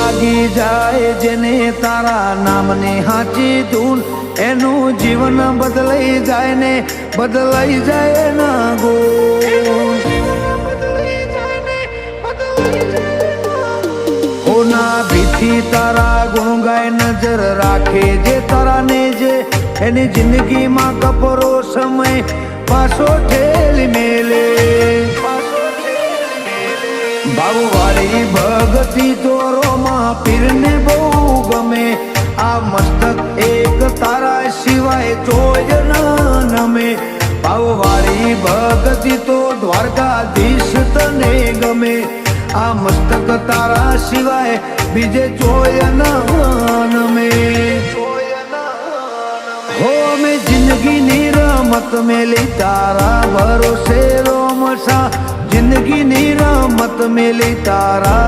લાગી જાય જેને તારા નામની હાચી ધૂન એનું જીવન બદલાઈ જાય ને બદલાઈ જાય ના ગુણ હોના ભીથી તારા ગુણ ગાય નજર રાખે જે તારા ને જે એની જિંદગીમાં કપરો સમય પાછો ઠેલી મેલે ભાવવાળી ભગતી દોરોમાં પીરને બહુ ગમે આ મસ્તક એક તારા સિવાય જોય ન નમે ભાવવાળી ભગતી તો દ્વારકાધીશ તને ગમે આ મસ્તક તારા સિવાય બીજે જોય ન નમે હો મેં જિંદગીની રમત મેલી તારા ભરોસે રોમસા જિંદગીની રમત મેલી તારા